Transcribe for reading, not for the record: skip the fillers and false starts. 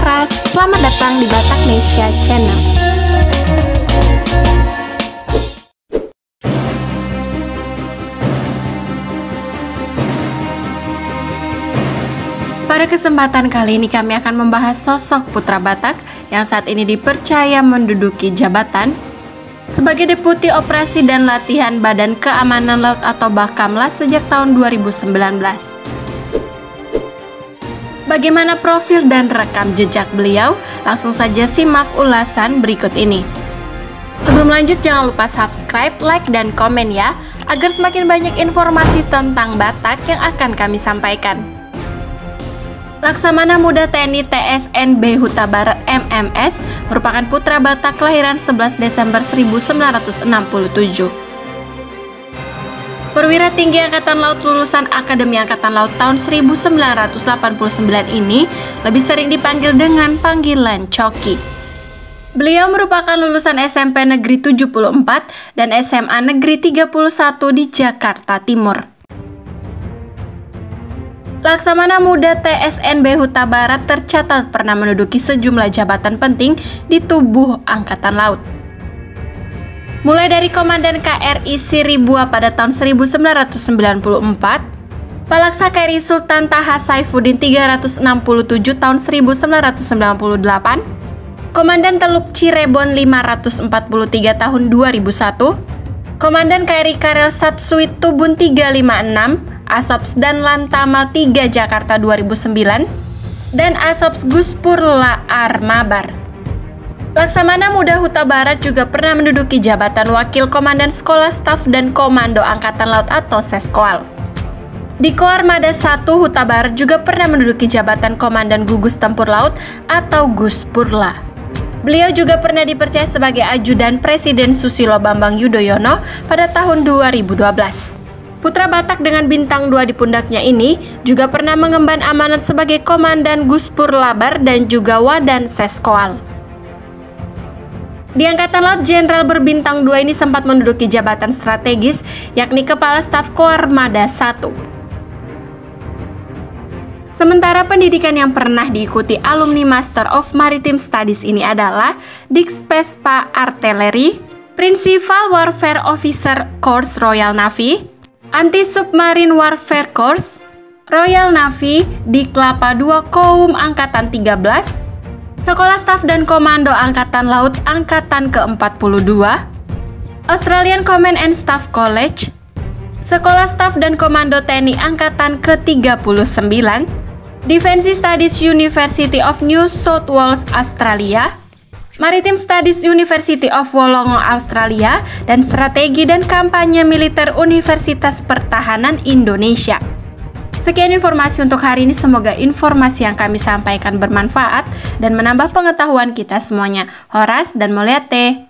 Horas, selamat datang di Bataknesia Channel. Pada kesempatan kali ini kami akan membahas sosok putra Batak yang saat ini dipercaya menduduki jabatan sebagai Deputi Operasi dan Latihan Badan Keamanan Laut atau Bakamla sejak tahun 2019. Bagaimana profil dan rekam jejak beliau? Langsung saja simak ulasan berikut ini. Sebelum lanjut, jangan lupa subscribe, like, dan komen ya, agar semakin banyak informasi tentang Batak yang akan kami sampaikan. Laksamana Muda TNI TSNB Huta Barat MMS merupakan putra Batak kelahiran 11 Desember 1967. Perwira Tinggi Angkatan Laut lulusan Akademi Angkatan Laut tahun 1989 ini lebih sering dipanggil dengan panggilan Coki. Beliau merupakan lulusan SMP Negeri 74 dan SMA Negeri 31 di Jakarta Timur. Laksamana Muda TSNB Huta Barat tercatat pernah menduduki sejumlah jabatan penting di tubuh Angkatan Laut. Mulai dari Komandan KRI Siribua pada tahun 1994, Palaksa KRI Sultan Taha Saifuddin 367 tahun 1998, Komandan Teluk Cirebon 543 tahun 2001, Komandan KRI Karel Satsuit Tubun 356, Asops dan Lantamal 3 Jakarta 2009, dan Asops Guspur Laar Mabar. Laksamana Muda Huta Barat juga pernah menduduki jabatan Wakil Komandan Sekolah Staf dan Komando Angkatan Laut atau Seskoal. Di Koarmada 1 Huta Barat juga pernah menduduki jabatan Komandan Gugus Tempur Laut atau Guspurla. Beliau juga pernah dipercaya sebagai ajudan Presiden Susilo Bambang Yudhoyono pada tahun 2012. Putra Batak dengan bintang 2 di pundaknya ini juga pernah mengemban amanat sebagai Komandan Guspur Labar dan juga Wadan Seskoal. Di Angkatan Laut, Jenderal berbintang 2 ini sempat menduduki jabatan strategis, yakni Kepala Staf Koarmada 1. Sementara pendidikan yang pernah diikuti alumni Master of Maritime Studies ini adalah Dikspespa Artillery, Principal Warfare Officer Course Royal Navy, Anti-Submarine Warfare Course, Royal Navy, Diklapa II Koum Angkatan 13, Sekolah Staf dan Komando Angkatan Laut Angkatan ke-42, Australian Command and Staff College, Sekolah Staf dan Komando TNI Angkatan ke-39, Defense Studies University of New South Wales Australia, Maritime Studies University of Wollongong Australia, dan Strategi dan Kampanye Militer Universitas Pertahanan Indonesia. Sekian informasi untuk hari ini, semoga informasi yang kami sampaikan bermanfaat dan menambah pengetahuan kita semuanya. Horas dan Moliate.